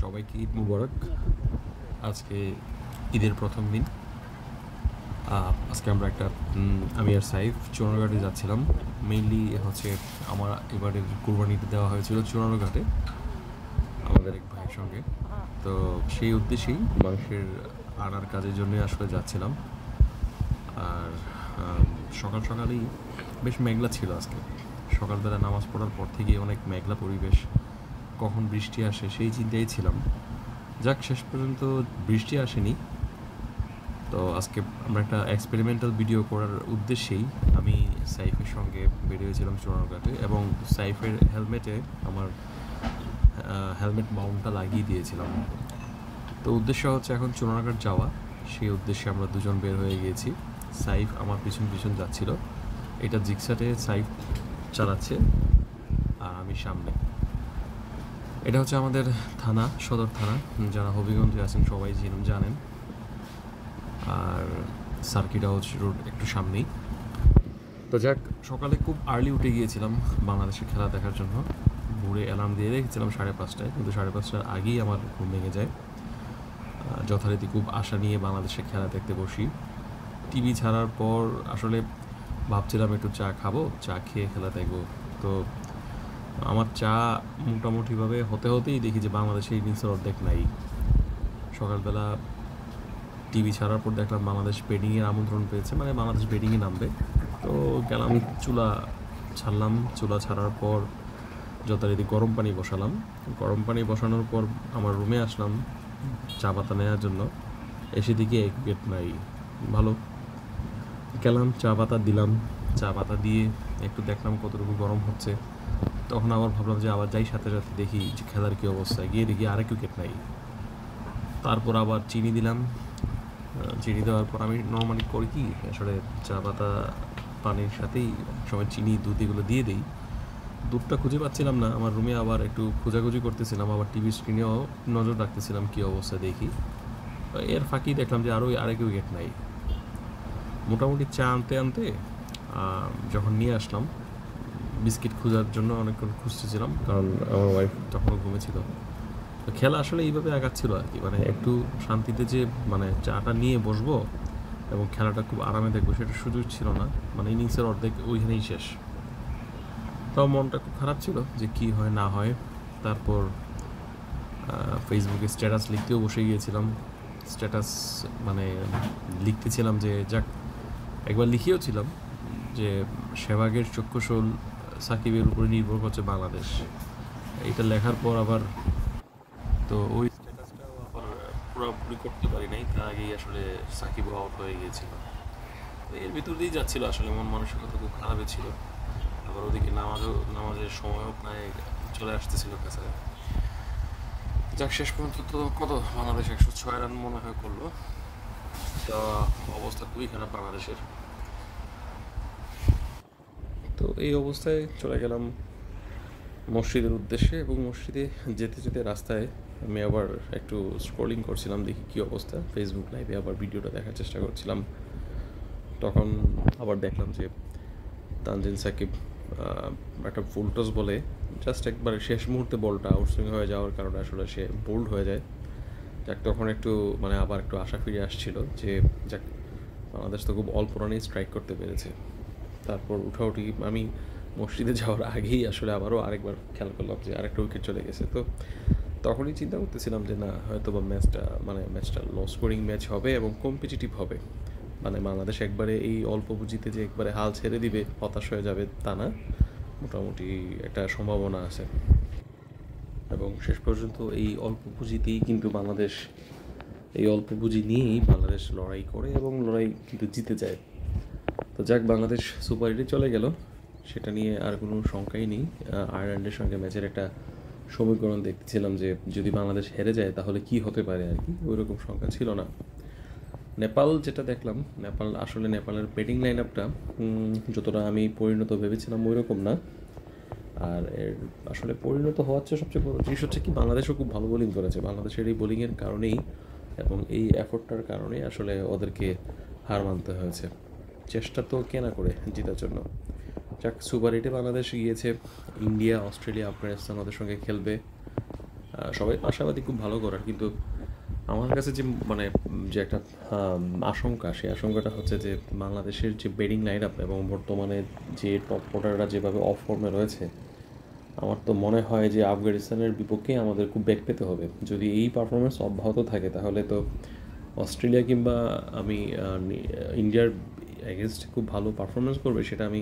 সবাইকে ঈদ মুবারক। আজকে ঈদের প্রথম দিন। আজকে আমরা আমি আর সাইফ চুনারঘাটে যাচ্ছিলাম। মেইনলি হচ্ছে আমার এবারের কুরবানিতে দেওয়া হয়েছিল চুনারঘাটে আমাদের এক ভাইয়ের সঙ্গে। তো সেই উদ্দেশ্যেই মানুষের আনার কাজের জন্য আসলে যাচ্ছিলাম। আর সকাল সকালেই বেশ মেঘলা ছিল আজকে। সকালবেলা নামাজ পড়ার পর থেকে অনেক মেঘলা পরিবেশ, কখন বৃষ্টি আসে সেই চিন্তাই ছিলাম। যাক, শেষ পর্যন্ত বৃষ্টি আসেনি। তো আজকে আমরা একটা এক্সপেরিমেন্টাল ভিডিও করার উদ্দেশ্যেই আমি সাইফের সঙ্গে বেরিয়েছিলাম চুনারঘাটে, এবং সাইফের হেলমেটে আমার হেলমেট মাউন্টটা লাগিয়ে দিয়েছিলাম। তো উদ্দেশ্য হচ্ছে এখন চুনারঘাট যাওয়া। সেই উদ্দেশ্যে আমরা দুজন বের হয়ে গিয়েছি। সাইফ আমার পিছন পিছন যাচ্ছিল। এটা জিক্সাটে সাইফ চালাচ্ছে আর আমি সামনে। এটা হচ্ছে আমাদের থানা, সদর থানা। যারা হবিগঞ্জে আছেন সবাই জানেন। আর সার্কিট হাউস রোড একটু সামনেই। তো যাক, সকালে খুব আর্লি উঠে গিয়েছিলাম বাংলাদেশের খেলা দেখার জন্য। ভোরে অ্যালার্ম দিয়ে রেখেছিলাম 5:30টায়, কিন্তু 5:30টার আগেই আমার ঘুম ভেঙে যায়। যথারীতি খুব আশা নিয়ে বাংলাদেশের খেলা দেখতে বসি। টিভি ছাড়ার পর আসলে ভাবছিলাম একটু চা খাবো, চা খেয়ে খেলা দেখবো। তো আমার চা মোটামুটিভাবে হতেই দেখি যে বাংলাদেশের ইনিংসের অর্ধেক নাই। সকালবেলা টিভি ছাড়ার পর দেখলাম বাংলাদেশ ব্যাটিংয়ের আমন্ত্রণ পেয়েছে, মানে বাংলাদেশ ব্যাটিংয়ে নামবে। তো গেলাম, চুলা ছাড়লাম। চুলা ছাড়ার পর যথারীতি গরম পানি বসালাম। গরম পানি বসানোর পর আমার রুমে আসলাম চা পাতা নেওয়ার জন্য। এসে দিকে এক গেট নাই। ভালো, গেলাম, চা পাতা দিলাম। চা পাতা দিয়ে একটু দেখলাম কতটুকু গরম হচ্ছে। তখন আবার ভাবলাম যে আবার যাই, সাথে সাথে দেখি যে খেলার কী অবস্থা। গিয়ে দেখি আরেক উইকেট নাই। তারপর আবার চিনি দিলাম। চিনি দেওয়ার পর আমি নর্মালি করি কি, আসলে চা পাতা পানির সাথেই সময় চিনি দুধ এগুলো দিয়ে দিই। দুধটা খুঁজে পাচ্ছিলাম না আমার রুমে, আবার একটু খোঁজাখুঁজি করতেছিলাম, আবার টিভি স্ক্রিনেও নজর রাখতেছিলাম কী অবস্থা দেখি। এর ফাঁকি দেখলাম যে আরেক উইকেট নাই। মোটামুটি চা আনতে আনতে যখন নিয়ে আসলাম, বিস্কিট খোঁজার জন্য অনেকক্ষণ খুঁজতেছিলাম, কারণ আমার ওয়াইফ তখনও ঘুমেছিল। তো খেলা আসলে এইভাবে আগাচ্ছিল আর কি, মানে একটু শান্তিতে যে মানে চাটা নিয়ে বসবো এবং খেলাটা খুব আরামে দেখবো সেটা সুযোগ ছিল না। মানে ইনিংসের অর্ধেক ওইখানেই শেষ। তাও মনটা খুব খারাপ ছিল যে কি হয় না হয়। তারপর ফেসবুকে স্ট্যাটাস লিখতেও বসে গিয়েছিলাম। স্ট্যাটাস মানে লিখতেছিলাম যে যাক, একবার লিখিয়েও ছিলাম যে সেহবাগের চক্ষুশূল সাকিবের উপরে নির্ভর করছে বাংলাদেশ। এটা লেখার পর আবার তো ওই স্ট্যাটাসটাও আবার পুরোপুরি করতে পারি নাই, তার আগেই আসলে সাকিব আউট হয়ে গিয়েছিল। তো এর ভিতর দিয়েই যাচ্ছিল, আসলে মন মানসিকতা খুব খারাপই ছিল। আবার ওদিকে নামাজের সময়ও প্রায় চলে আসতেছিল কাছে। যাক, শেষ পর্যন্ত তো কত বাংলাদেশ 106 রান মনে হয় করলো। তা অবস্থা খুবই খারাপ বাংলাদেশের। তো এই অবস্থায় চলে গেলাম মসজিদের উদ্দেশ্যে, এবং মসজিদে যেতে যেতে রাস্তায় আমি আবার একটু স্ক্রলিং করছিলাম, দেখি কী অবস্থা। ফেসবুক লাইভে আবার ভিডিওটা দেখার চেষ্টা করছিলাম। তখন আবার দেখলাম যে তানজিন সাকিব একটা ফুল টস বলে জাস্ট একবার শেষ মুহূর্তে বলটা আউটসুইং হয়ে যাওয়ার কারণে আসলে সে বোল্ড হয়ে যায়। যাক, তখন একটু মানে আবার একটু আশা ফিরে আসছিল যে যাক, বাংলাদেশ তো খুব অল্প রানেই স্ট্রাইক করতে পেরেছে। তারপর উঠাউঠি আমি মসজিদে যাওয়ার আগেই আসলে আবারও আরেকবার খেয়াল করলাম যে আরেকটা উইকেট চলে গেছে। তো তখনই চিন্তা করতেছিলাম যে না, হয়তো বা ম্যাচটা লো স্কোরিং ম্যাচ হবে এবং কম্পিটিটিভ হবে। মানে বাংলাদেশ একবারে এই অল্প পুঁজিতে যে একবারে হাল ছেড়ে দিবে, হতাশ হয়ে যাবে তা না, মোটামুটি একটা সম্ভাবনা আছে। এবং শেষ পর্যন্ত এই অল্প পুঁজিতেই কিন্তু এই অল্প পুঁজি নিয়েই বাংলাদেশ লড়াই করে এবং লড়াই কিন্তু জিতে যায়। তো যাক, বাংলাদেশ সুপার এইটে চলে গেল, সেটা নিয়ে আর কোনো শঙ্কাই নেই। আয়ারল্যান্ডের সঙ্গে ম্যাচের একটা সমীকরণ দেখতেছিলাম যে যদি বাংলাদেশ হেরে যায় তাহলে কি হতে পারে আর কি, ওই রকম শঙ্কা ছিল না। নেপাল যেটা দেখলাম, নেপালের ব্যাটিং লাইন আপটা যতটা আমি পরিণত ভেবেছিলাম ওই রকম না। আর এর আসলে পরিণত হওয়ার চেয়ে সবচেয়ে বড় জিনিস হচ্ছে কি, বাংলাদেশও খুব ভালো বোলিং করেছে। বাংলাদেশের এই বোলিংয়ের কারণেই এবং এই এফোর্টটার কারণেই আসলে ওদেরকে হার মানতে হয়েছে। চেষ্টা তো কেনা করে জেতার জন্য। যাক, সুপার এইটে বাংলাদেশ গিয়েছে। ইন্ডিয়া, অস্ট্রেলিয়া, আফগানিস্তান ওদের সঙ্গে খেলবে। সবাই আশাবাদী খুব ভালো করার, কিন্তু আমার কাছে যে মানে যে একটা আশঙ্কা, সেই আশঙ্কাটা হচ্ছে যে বাংলাদেশের যে ব্যাটিং লাইন আপ এবং বর্তমানে যে টপ অর্ডাররা যেভাবে অফ ফর্মে রয়েছে, আমার তো মনে হয় যে আফগানিস্তানের বিপক্ষে আমাদের খুব ব্যাক পেতে হবে। যদি এই পারফরমেন্স অব্যাহত থাকে তাহলে তো অস্ট্রেলিয়া কিংবা আমি ইন্ডিয়ার এগেনস্ট খুব ভালো পারফরমেন্স করবে সেটা আমি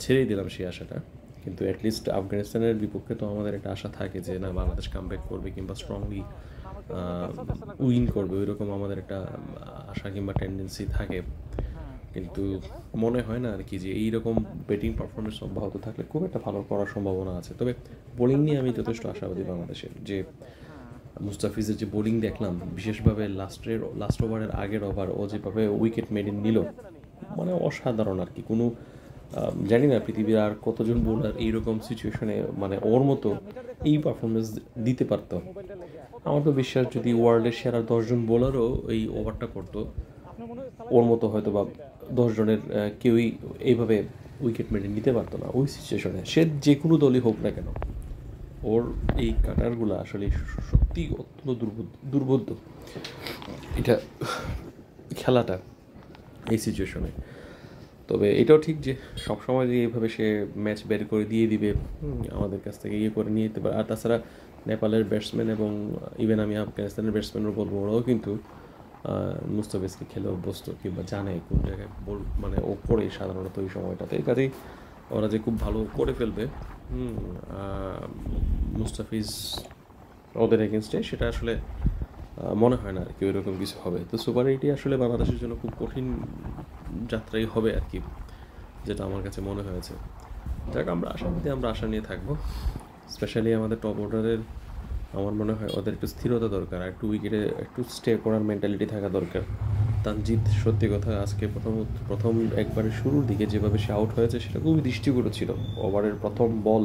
ছেড়েই দিলাম সেই আশাটা। কিন্তু অ্যাটলিস্ট আফগানিস্তানের বিপক্ষে তো আমাদের একটা আশা থাকে যে না, বাংলাদেশ কামব্যাক করবে কিংবা স্ট্রংলি উইন করবে, ওই রকম আমাদের একটা আশা কিংবা টেন্ডেন্সি থাকে। কিন্তু মনে হয় না আর কি যে এইরকম ব্যাটিং পারফরমেন্স অব্যাহত থাকলে খুব একটা ভালো করার সম্ভাবনা আছে। তবে বোলিং নিয়ে আমি যথেষ্ট আশাবাদী বাংলাদেশের। যে মুস্তাফিজের যে বোলিং দেখলাম, বিশেষভাবে লাস্ট ওভারের আগের ওভার ও যেভাবে উইকেট মেডেন নিল, মানে অসাধারণ আর কি। কোনো জানি না পৃথিবীর আর কতজন বোলার এইরকম সিচুয়েশনে মানে ওর মতো এই পারফরমেন্স দিতে পারত। আমার তো বিশ্বাস যদি ওয়ার্ল্ডের সেরা 10জন বোলারও এই ওভারটা করতো, ওর মতো হয়তো বা 10 জনের কেউই এইভাবে উইকেট মেডেন নিতে পারতো না ওই সিচুয়েশনে, সে যে কোনো দলই হোক না কেন। ওর এই কাটারগুলো আসলে সত্যি অত্যন্ত দুর্বোধ্য এটা খেলাটা এই সিচুয়েশনে। তবে এটাও ঠিক যে সবসময় যে এইভাবে সে ম্যাচ বের করে দিয়ে দিবে, আমাদের কাছ থেকে ইয়ে করে নিয়ে যেতে পারে। আর তাছাড়া নেপালের ব্যাটসম্যান এবং ইভেন আমি আফগানিস্তানের ব্যাটসম্যানও বলবো, ওরাও কিন্তু মুস্তাফিজকে খেলে অভ্যস্ত কিংবা জানে কোন জায়গায় বল মানে ও করে সাধারণত ওই সময়টাতে। কাজেই ওরা যে খুব ভালো করে ফেলবে মুস্তাফিজ ওদের এগেনস্টে, সেটা আসলে মনে হয় না আর কি ওইরকম কিছু হবে। তো সুপার এইটই আসলে বাংলাদেশের জন্য খুব কঠিন যাত্রাই হবে আর কি, যেটা আমার কাছে মনে হয়েছে। যাক, আমরা আশা নিয়ে থাকবো। স্পেশালি আমাদের টপ অর্ডারের আমার মনে হয় ওদের একটু স্থিরতা দরকার, আর একটু উইকেটে একটু স্টে করার মেন্টালিটি থাকা দরকার। তানজিদ সত্যি কথা আজকে প্রথম একবারে শুরুর দিকে যেভাবে সে আউট হয়েছে সেটা খুবই দৃষ্টিকটু ছিল। ওভারের প্রথম বল,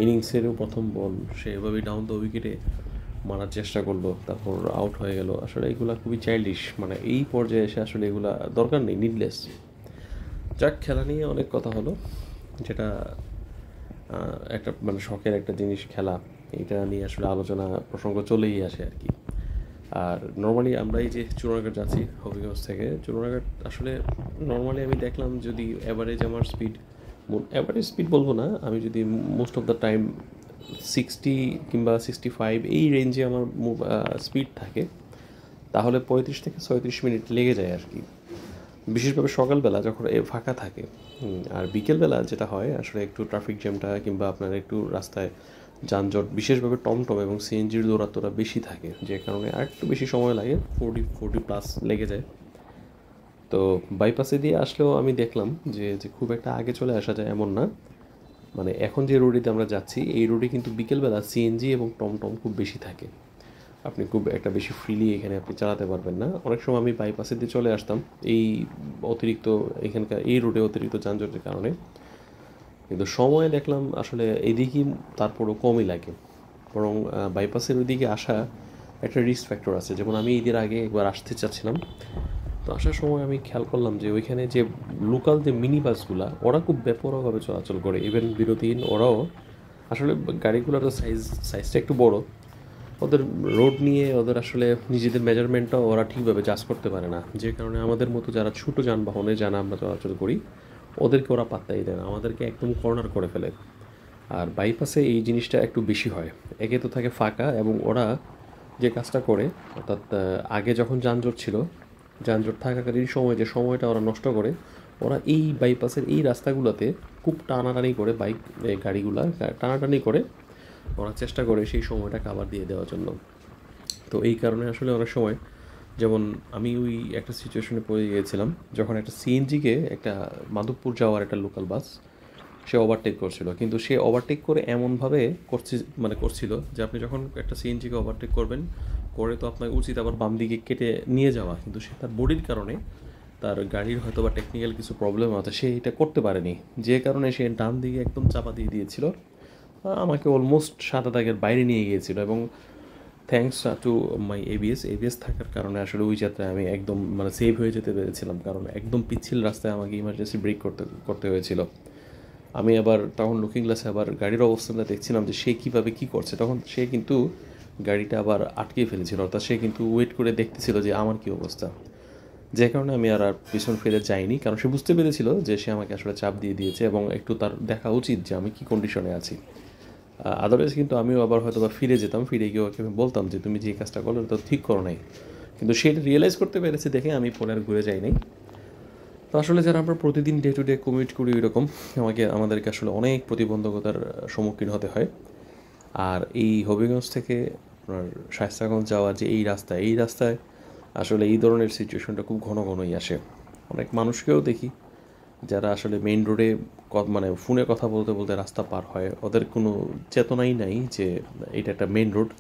ইনিংসেরও প্রথম বল সে এভাবেই ডাউন দ্য উইকেটে মারার চেষ্টা করলো, তারপর আউট হয়ে গেল। আসলে এগুলা খুবই চাইল্ডিশ, মানে এই পর্যায়ে এসে আসলে এগুলা দরকার নেই, নিডলেস। যাক, খেলা নিয়ে অনেক কথা হলো, যেটা একটা মানে শখের একটা জিনিস খেলা, এটা নিয়ে আসলে আলোচনা প্রসঙ্গ চলেই আসে আর কি। আর নর্মালি আমরা এই যে চুনারঘাট যাচ্ছি হবিগঞ্জ থেকে, চুনারঘাট আসলে নর্মালি আমি দেখলাম যদি আমার অ্যাভারেজ স্পিড বলবো না, আমি যদি মোস্ট অফ দ্য টাইম 60 কিংবা 65 এই রেঞ্জে আমার স্পিড থাকে, তাহলে 35 থেকে 36 মিনিট লেগে যায় আর কি। বিশেষভাবে সকালবেলা যখন ফাঁকা থাকে। আর বিকেলবেলা যেটা হয় আসলে একটু ট্রাফিক জ্যামটা কিংবা আপনার একটু রাস্তায় যানজট, বিশেষভাবে টমটম এবং সিএনজির দৌরাত্মটা বেশি থাকে, যে কারণে আর একটু বেশি সময় লাগে, 40+ লেগে যায়। তো বাইপাসে দিয়ে আসলেও আমি দেখলাম যে খুব একটা আগে চলে আসা যায় এমন না। মানে এখন যে রোডেতে আমরা যাচ্ছি এই রোডে কিন্তু বিকেলবেলা সিএনজি এবং টমটম খুব বেশি থাকে, আপনি খুব একটা বেশি ফ্রিলি এখানে আপনি চালাতে পারবেন না। অনেক সময় আমি বাইপাসে দিয়ে চলে আসতাম এই অতিরিক্ত এখানকার এই রোডে অতিরিক্ত যানজটের কারণে, কিন্তু সময়ে দেখলাম আসলে এদিকেই তারপরও কমই লাগে। বরং বাইপাসের ওইদিকে আসা একটা রিস্ক ফ্যাক্টর আছে। যেমন আমি ঈদের আগে একবার আসতে চাচ্ছিলাম, তো আসার সময় আমি খেয়াল করলাম যে ওইখানে যে লোকাল যে মিনি বাসগুলা ওরা খুব বেপরোয়াভাবে চলাচল করে, ইভেন বিরতিহীন ওরাও। আসলে গাড়িগুলোর সাইজটা একটু বড়, ওদের রোড নিয়ে ওদের আসলে নিজেদের মেজারমেন্টটাও ওরা ঠিকভাবে জাজ করতে পারে না, যে কারণে আমাদের মতো যারা ছোটো যানবাহনে যারা আমরা চলাচল করি ওদেরকে ওরা পাত্তাই দেয় না, আমাদেরকে একদম কর্নার করে ফেলে। আর বাইপাসে এই জিনিসটা একটু বেশি হয়, একে তো থাকে ফাঁকা, এবং ওরা যে কাজটা করে অর্থাৎ আগে যখন যানজট থাকাকালীন সময় যে সময়টা ওরা নষ্ট করে, ওরা এই বাইপাসের এই রাস্তাগুলোতে খুব টানাটানি করে গাড়িগুলা টানাটানি করে ওরা চেষ্টা করে সেই সময়টা কাভার দিয়ে দেওয়ার জন্য। তো এই কারণে আসলে অনেক সময়, যেমন আমি ওই একটা সিচুয়েশনে পড়ে গিয়েছিলাম যখন একটা সিএনজিকে একটা মাধবপুর যাওয়ার একটা লোকাল বাস সে ওভারটেক করছিল, কিন্তু সে ওভারটেক করে এমনভাবে করছিল যে আপনি যখন একটা সিএনজিকে ওভারটেক করবেন করে তো আপনার উচিত আবার বাম দিকে কেটে নিয়ে যাওয়া, কিন্তু সে তার বডির কারণে তার গাড়ির হয়তো বা টেকনিক্যাল কিছু প্রবলেম আছে, সে এটা করতে পারেনি, যে কারণে সে ডান দিকে একদম চাপা দিয়ে দিয়েছিল, আমাকে অলমোস্ট 7 দাগের বাইরে নিয়ে গিয়েছিল। এবং থ্যাঙ্কস টু মাই এবিএস থাকার কারণে আসলে ওই যাত্রায় আমি একদম সেভ হয়ে যেতে পেরেছিলাম, কারণ একদম পিচ্ছিল রাস্তায় আমাকে ইমার্জেন্সি ব্রেক করতে হয়েছিল। আমি আবার তখন লুকিং গ্লাসে আবার গাড়ির অবস্থানটা দেখছিলাম যে সে কীভাবে কী করছে, তখন সে কিন্তু গাড়িটা আবার আটকে ফেলেছিল, অর্থাৎ সে কিন্তু ওয়েট করে দেখতেছিল যে আমার কী অবস্থা, যে কারণে আমি আর পিছন ফিরে যাইনি, কারণ সে বুঝতে পেরেছিল যে সে আমাকে আসলে চাপ দিয়ে দিয়েছে এবং একটু তার দেখা উচিত যে আমি কী কন্ডিশনে আছি। আদারওয়াইজ কিন্তু আমিও আবার হয়তো বা ফিরে যেতাম, ফিরে গিয়ে ওকে আমি বলতাম যে তুমি যে কাজটা করলে তো ঠিক করো নাই, কিন্তু সে রিয়েলাইজ করতে পেরেছে দেখে আমি পরে আর ঘুরে যাই নাই। তো আসলে যারা আমরা প্রতিদিন ডে টু ডে কমিউট করি এরকম আমাদেরকে আসলে অনেক প্রতিবন্ধকতার সম্মুখীন হতে হয়। আর এই হবিগঞ্জ থেকে আপনার শায়েস্তাগঞ্জ যাওয়া যে এই রাস্তায় আসলে এই ধরনের সিচুয়েশনটা খুব ঘন ঘনই আসে। অনেক মানুষকেও দেখি যারা আসলে মেইন রোডে মানে ফোনে কথা বলতে বলতে রাস্তা পার হয়, ওদের কোনো চেতনাই নাই যে এটা একটা মেইন রোড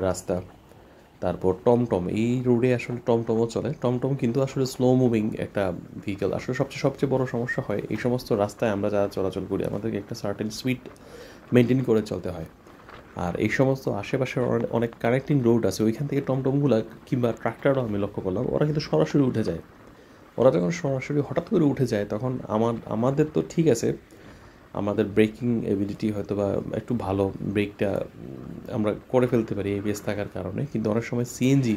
রাস্তা। তারপর টমটম, এই রোডে আসলে টমটমও চলে, টমটম কিন্তু আসলে স্লো মুভিং একটা ভেহিকেল। আসলে সবচেয়ে বড় সমস্যা হয় এই সমস্ত রাস্তায় আমরা যারা চলাচল করি আমাদেরকে একটা সার্টেন স্পিড মেনটেন করে চলতে হয়। আর এই সমস্ত আশেপাশের অনেক কানেক্টিং রোড আছে, ওইখান থেকে টমটমগুলো কিংবা ট্রাক্টরও আমি লক্ষ্য করলাম ওরা কিন্তু সরাসরি উঠে যায়। ওরা যখন সরাসরি হঠাৎ করে উঠে যায় তখন আমাদের তো ঠিক আছে, আমাদের ব্রেকিং এবিলিটি হয়তো বা একটু ভালো, ব্রেকটা আমরা করে ফেলতে পারি এবিএস থাকার কারণে, কিন্তু অনেক সময় সিএনজি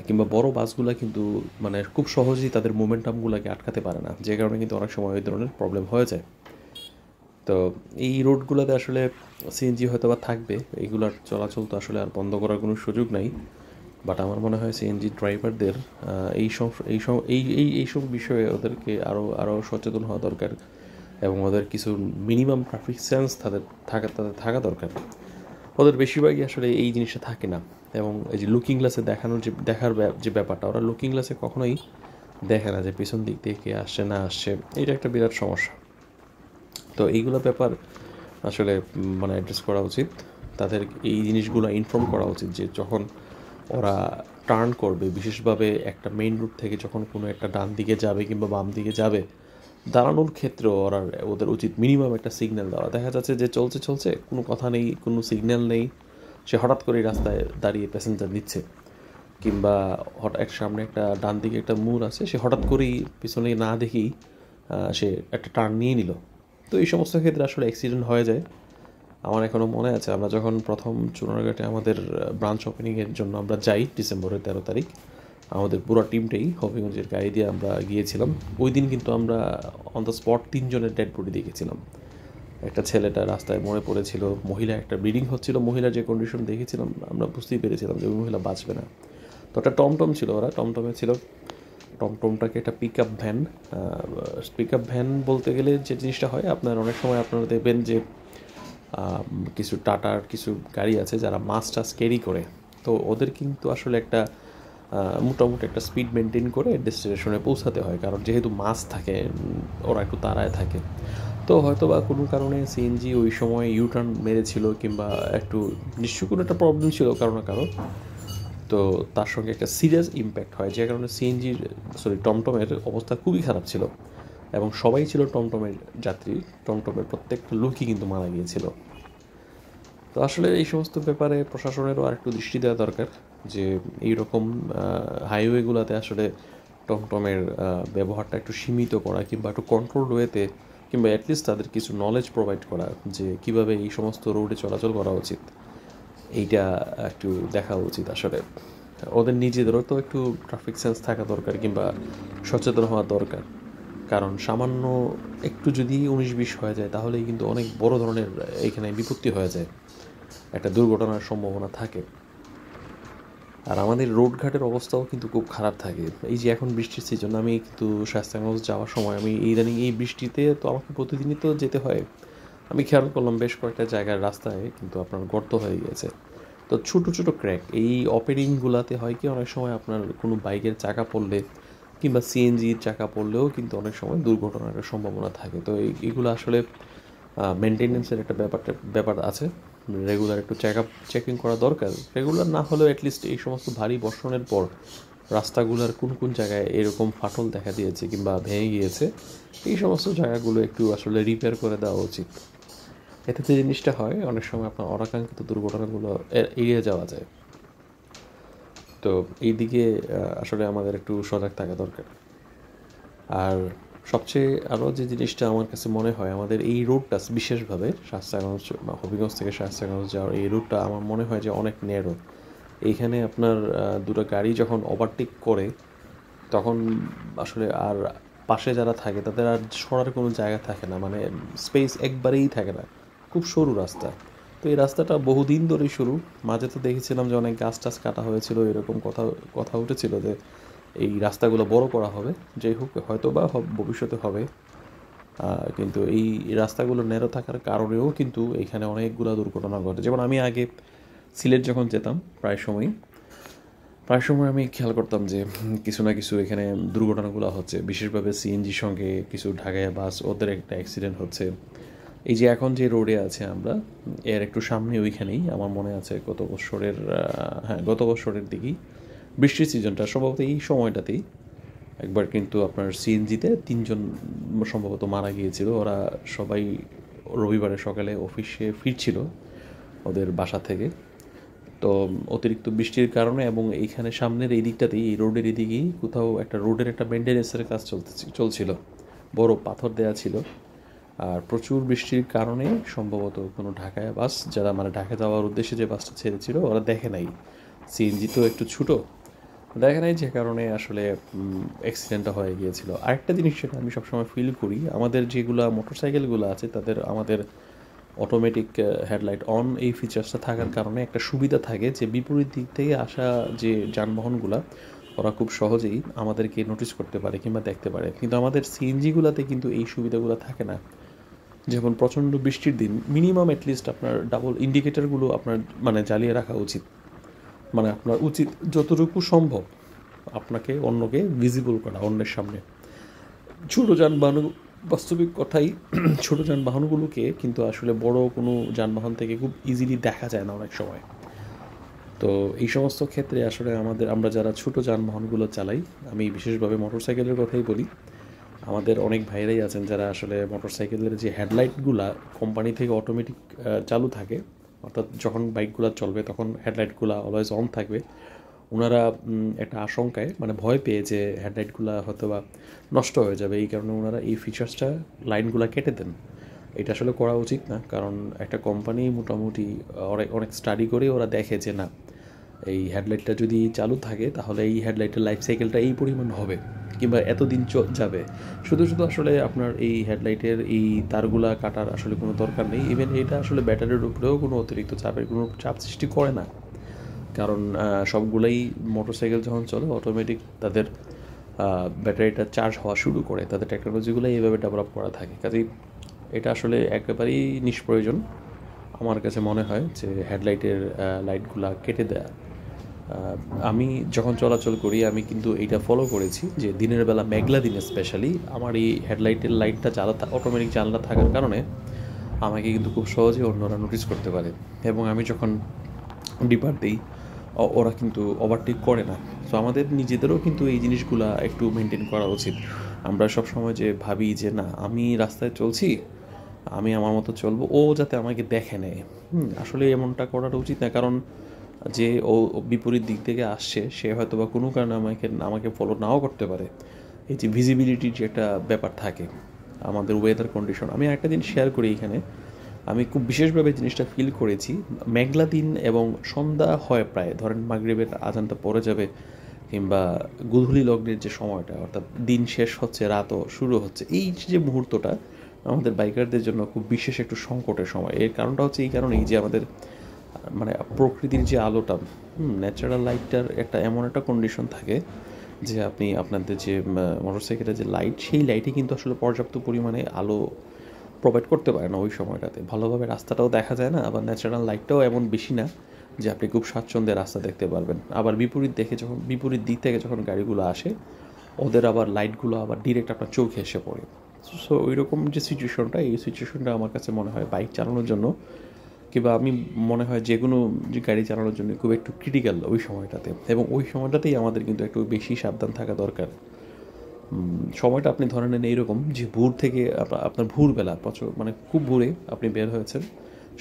কিংবা বড় বাসগুলো কিন্তু মানে খুব সহজেই তাদের মোমেন্টামগুলোকে আটকাতে পারে না, যে কারণে কিন্তু অনেক সময় ওই ধরনের প্রবলেম হয়ে যায়। তো এই রোডগুলোতে আসলে সিএনজি হয়তো বা থাকবে, এইগুলোর চলাচল তো আসলে আর বন্ধ করার কোনো সুযোগ নাই। বাট আমার মনে হয় সিএনজি ড্রাইভারদের এইসব বিষয়ে ওদেরকে আরও সচেতন হওয়া দরকার এবং ওদের কিছু মিনিমাম ট্রাফিক সেন্স তাদের থাকা দরকার। ওদের বেশিরভাগই আসলে এই জিনিসটা থাকে না। এবং এই যে লুকিং গ্লাসে দেখার যে ব্যাপারটা, ওরা লুকিং গ্লাসে কখনোই দেখে না যে পিছন দিক থেকে কে আসছে না আসছে, এটা একটা বিরাট সমস্যা। তো এইগুলো ব্যাপার আসলে মানে অ্যাড্রেস করা উচিত, তাদের এই জিনিসগুলো ইনফর্ম করা উচিত যে যখন ওরা টার্ন করবে, বিশেষভাবে একটা মেইন রুট থেকে যখন কোনো একটা ডান দিকে যাবে কিংবা বাম দিকে যাবে, দাঁড়ানোর ক্ষেত্রে ওদের উচিত মিনিমাম একটা সিগন্যাল দেওয়া। দেখা যাচ্ছে যে চলছে কোনো কথা নেই, কোনো সিগন্যাল নেই, সে হঠাৎ করে রাস্তায় দাঁড়িয়ে প্যাসেঞ্জার নিচ্ছে, কিংবা হঠাৎ সামনে একটা ডান দিকে একটা মোড় আছে, সে হঠাৎ করেই পিছনে না দেখেই সে একটা টার্ন নিয়ে নিল। তো এই সমস্ত ক্ষেত্রে আসলে অ্যাক্সিডেন্ট হয়ে যায়। আমার এখনও মনে আছে আমরা যখন প্রথম চুনারঘাটে আমাদের ব্রাঞ্চ ওপেনিংয়ের জন্য আমরা যাই ডিসেম্বরের 13 তারিখ, আমাদের পুরো টিমটাই হবিগঞ্জের গাড়ি দিয়ে আমরা গিয়েছিলাম। ওই দিন কিন্তু আমরা অন দ্য স্পট 3 জনের ডেড বডি দেখেছিলাম। একটা ছেলেটা রাস্তায় মরে পড়েছিল, মহিলা একটা ব্লিডিং হচ্ছিল, মহিলার যে কন্ডিশন দেখেছিলাম আমরা বুঝতেই পেরেছিলাম যে ওই মহিলা বাঁচবে না। তো একটা টমটম ছিল, ওরা টমটমে ছিল, টমটমটাকে একটা পিক আপ ভ্যান বলতে গেলে যে জিনিসটা হয়, আপনার অনেক সময় আপনারা দেখবেন যে কিছু টাটার কিছু গাড়ি আছে যারা মাছ টাছ ক্যারি করে, তো ওদের কিন্তু আসলে একটা মোটামুটি একটা স্পিড মেনটেন করে ডেস্টিনেশনে পৌঁছাতে হয়, কারণ যেহেতু মাছ থাকে ওরা একটু তাড়ায় থাকে। তো হয়তো বা কোনো কারণে সিএনজি ওই সময় ইউটার্ন মেরেছিল কিংবা একটু নিশ্চয়ই কোনো একটা প্রবলেম ছিল কারো না কারো, তো তার সঙ্গে একটা সিরিয়াস ইম্প্যাক্ট হয়, যে কারণে টমটমের অবস্থা খুবই খারাপ ছিল এবং সবাই ছিল টমটমের যাত্রী, টমটমের প্রত্যেকটা লোকই কিন্তু মারা গিয়েছিল। তো আসলে এই সমস্ত ব্যাপারে প্রশাসনেরও আর একটু দৃষ্টি দেওয়া দরকার যে এইরকম হাইওয়েগুলোতে আসলে টমটমের ব্যবহারটা একটু সীমিত করা কিংবা একটু কন্ট্রোল ওয়েতে, কিংবা অ্যাটলিস্ট তাদের কিছু নলেজ প্রোভাইড করা যে কীভাবে এই সমস্ত রোডে চলাচল করা উচিত, এইটা একটু দেখা উচিত। আসলে ওদের নিজেদেরও তো একটু ট্রাফিক সেন্স থাকা দরকার কিংবা সচেতন হওয়া দরকার, কারণ সামান্য একটু যদি 19-20 হয়ে যায় তাহলেই কিন্তু অনেক বড় ধরনের এখানে বিপত্তি হয়ে যায়, একটা দুর্ঘটনার সম্ভাবনা থাকে। আর আমাদের রোডঘাটের অবস্থাও কিন্তু খুব খারাপ থাকে। এই যে এখন বৃষ্টির সিজন, আমি কিন্তু শায়েস্তাগঞ্জ যাওয়ার সময় আমি ইদানিং এই বৃষ্টিতে তো আমাকে প্রতিদিনই তো যেতে হয়, আমি খেয়াল করলাম বেশ কয়েকটা জায়গার রাস্তায় কিন্তু আপনার গর্ত হয়ে গেছে। তো ছোটো ছোটো ক্র্যাক এই ওপেনিংগুলোতে হয় কি, অনেক সময় আপনার কোনো বাইকের চাকা পড়লে কিংবা সিএনজির চাকা পড়লেও কিন্তু অনেক সময় দুর্ঘটনার একটা সম্ভাবনা থাকে। তো এইগুলো আসলে মেনটেনেন্সের একটা ব্যাপার আছে, রেগুলার একটু চেকিং করা দরকার। রেগুলার না হলেও অ্যাটলিস্ট এই সমস্ত ভারী বর্ষণের পর রাস্তাগুলোর কোন জায়গায় এরকম ফাটল দেখা দিয়েছে কিংবা ভেঙে গিয়েছে, এই সমস্ত জায়গাগুলো একটু আসলে রিপেয়ার করে দেওয়া উচিত। এতে যে জিনিসটা হয় অনেক সময় আপনার অনাকাঙ্ক্ষিত দুর্ঘটনাগুলো এড়িয়ে যাওয়া যায়। তো এই দিকে আসলে আমাদের একটু সজাগ থাকা দরকার। আর সবচেয়ে আরও যে জিনিসটা আমার কাছে মনে হয়, আমাদের এই রোডটা বিশেষভাবে শায়েস্তাগঞ্জ বা হবিগঞ্জ থেকে শায়েস্তাগঞ্জ যাওয়ার এই রুটটা আমার মনে হয় যে অনেক ন্যারো। এইখানে আপনার দুটো গাড়ি যখন ওভারটেক করে তখন আসলে আর পাশে যারা থাকে তাদের আর সরার কোনো জায়গা থাকে না, মানে স্পেস একবারেই থাকে না। খুব সরু রাস্তা। তো এই রাস্তাটা বহুদিন ধরেই শুরু। মাঝে তো দেখেছিলাম যে অনেক গাছ টাছ কাটা হয়েছিল, এরকম কথা কথা উঠেছিল যে এই রাস্তাগুলো বড় করা হবে। যাই হোক, হয়তো বা ভবিষ্যতে হবে। কিন্তু এই রাস্তাগুলো ন্যারো থাকার কারণেও কিন্তু এখানে অনেকগুলো দুর্ঘটনা ঘটে। যেমন আমি আগে সিলেট যখন যেতাম প্রায় সময় আমি খেয়াল করতাম যে কিছু না কিছু এখানে দুর্ঘটনাগুলো হচ্ছে, বিশেষভাবে সিএনজির সঙ্গে কিছু ঢাকায় বাস ওদের একটা অ্যাক্সিডেন্ট হচ্ছে। এই যে এখন যে রোডে আছে আমরা, এর একটু সামনে ওইখানেই আমার মনে আছে গত বছরের দিকেই বৃষ্টির সিজনটা সম্ভবত এই সময়টাতেই একবার কিন্তু আপনার সিএনজিতে 3 জন সম্ভবত মারা গিয়েছিল। ওরা সবাই রবিবারে সকালে অফিসে ফিরছিল ওদের বাসা থেকে। তো অতিরিক্ত বৃষ্টির কারণে এবং এইখানে সামনের এই দিকটাতেই, এই রোডের এদিকেই কোথাও একটা রোডের একটা মেনটেন্যান্সের কাজ চলছিল, বড় পাথর দেওয়া ছিল। আর প্রচুর বৃষ্টির কারণে সম্ভবত কোনো ঢাকায় বাস, যারা মানে ঢাকা যাওয়ার উদ্দেশ্যে যে বাসটা ছেড়েছিল ওরা দেখে নাই, সিএনজি তো একটু ছোটো, দেখে নাই, যে কারণে আসলে অ্যাক্সিডেন্টটা হয়ে গিয়েছিল। আরেকটা জিনিস যেটা আমি সবসময় ফিল করি, আমাদের যেগুলো মোটরসাইকেলগুলো আছে তাদের আমাদের অটোমেটিক হেডলাইট অন এই ফিচার্সটা থাকার কারণে একটা সুবিধা থাকে যে বিপরীত দিক থেকে আসা যে যানবাহনগুলো ওরা খুব সহজেই আমাদেরকে নোটিস করতে পারে কিংবা দেখতে পারে। কিন্তু আমাদের সিএনজিগুলোতে কিন্তু এই সুবিধাগুলো থাকে না। যখন প্রচণ্ড বৃষ্টির দিন মিনিমাম অ্যাটলিস্ট আপনার ডাবল ইন্ডিকেটারগুলো আপনার মানে জ্বালিয়ে রাখা উচিত। মানে আপনার উচিত যতটুকু সম্ভব আপনাকে অন্যকে ভিজিবল করা অন্যের সামনে। ছোটো যানবাহন, বাস্তবিক কথাই ছোটো যানবাহনগুলোকে কিন্তু আসলে বড় কোনো যানবাহন থেকে খুব ইজিলি দেখা যায় না অনেক সময়। তো এই সমস্ত ক্ষেত্রে আসলে আমরা যারা ছোটো যানবাহনগুলো চালাই, আমি বিশেষভাবে মোটরসাইকেলের কথাই বলি, আমাদের অনেক ভাইরাই আছেন যারা আসলে মোটরসাইকেলের যে হেডলাইটগুলা কোম্পানি থেকে অটোমেটিক চালু থাকে, অর্থাৎ যখন বাইকগুলো চলবে তখন হেডলাইটগুলো অলওয়েজ অন থাকবে। ওনারা একটা আশঙ্কায় মানে ভয় পেয়ে যে হেডলাইটগুলো হয়তো বা নষ্ট হয়ে যাবে, এই কারণে ওনারা এই ফিচার্সটা লাইনগুলো কেটে দেন। এটা আসলে করা উচিত না, কারণ একটা কোম্পানি মোটামুটি অনেক স্টাডি করে ওরা দেখে যে না, এই হেডলাইটটা যদি চালু থাকে তাহলে এই হেডলাইটের লাইফ সাইকেলটা এই পরিমাণ হবে কিংবা এতদিন যাবে। শুধু আসলে আপনার এই হেডলাইটের এই তারগুলা কাটার আসলে কোনো দরকার নেই। ইভেন এটা আসলে ব্যাটারির উপরেও কোনো অতিরিক্ত কোনো চাপ সৃষ্টি করে না, কারণ সবগুলোই মোটরসাইকেল যখন চলে অটোমেটিক তাদের ব্যাটারিটা চার্জ হওয়া শুরু করে, তাদের টেকনোলজিগুলো এইভাবে ডেভেলপ করা থাকে। কাজেই এটা আসলে একেবারেই নিষ্প্রয়োজন আমার কাছে মনে হয় যে হেডলাইটের লাইটগুলা কেটে দেয়া। আমি যখন চলাচল করি আমি কিন্তু এইটা ফলো করেছি যে দিনের বেলা মেঘলা দিনে স্পেশালি আমার এই হেডলাইটের লাইটটা অটোমেটিক জানলা থাকার কারণে আমাকে কিন্তু খুব সহজে অন্যরা নোটিস করতে পারে, এবং আমি যখন ডিপার দিই ওরা কিন্তু ওভারটেক করে না। সো আমাদের নিজেদেরও কিন্তু এই জিনিসগুলা একটু মেনটেন করা উচিত। আমরা সব সময় যে ভাবি যে না, আমি রাস্তায় চলছি, আমি আমার মতো চলবো, ও যাতে আমাকে দেখে নেয়, আসলে এমনটা করাটা উচিত না। কারণ যে ও বিপরীত দিক থেকে আসছে সে হয়তো বা কোনো কারণে আমাকে ফলো নাও করতে পারে। এই যে ভিজিবিলিটির যে একটা ব্যাপার থাকে, আমাদের ওয়েদার কন্ডিশন, আমি একটা জিনিস শেয়ার করি এখানে, আমি খুব বিশেষভাবে জিনিসটা ফিল করেছি। মেঘলা দিন এবং সন্ধ্যা হয় প্রায়, ধরেন মাগরিবের আজানটা পড়ে যাবে কিংবা গোধূলি লগ্নের যে সময়টা, অর্থাৎ দিন শেষ হচ্ছে রাতও শুরু হচ্ছে, এই যে মুহূর্তটা আমাদের বাইকারদের জন্য খুব বিশেষ একটু সংকটের সময়। এর কারণটা হচ্ছে এই কারণেই যে আমাদের মানে প্রকৃতির যে আলোটা, ন্যাচারাল লাইটটার এমন একটা কন্ডিশন থাকে যে আপনি আপনাদের যে মোটরসাইকেলের যে লাইট, সেই লাইটে কিন্তু আসলে পর্যাপ্ত পরিমাণে আলো প্রোভাইড করতে পারে না ওই সময়টাতে, ভালোভাবে রাস্তাটাও দেখা যায় না, আবার ন্যাচারাল লাইটটাও এমন বেশি না যে আপনি খুব স্বাচ্ছন্দ্যে রাস্তা দেখতে পারবেন। আবার বিপরীত দিক থেকে যখন গাড়িগুলো আসে ওদের আবার লাইটগুলো আবার ডিরেক্ট আপনার চোখে এসে পড়ে। সো ওই রকম যে সিচুয়েশনটা, এই সিচুয়েশনটা আমার কাছে মনে হয় বাইক চালানোর জন্য কিংবা আমি মনে হয় যে কোনো গাড়ি চালানোর জন্য খুব একটু ক্রিটিক্যাল ওই সময়টাতে, এবং ওই সময়টাতেই আমাদের কিন্তু একটু বেশি সাবধান থাকা দরকার। সময়টা আপনি ধরে নেন এইরকম যে ভোর থেকে আপনার ভোরবেলা মানে খুব ভোরে আপনি বের হয়েছেন,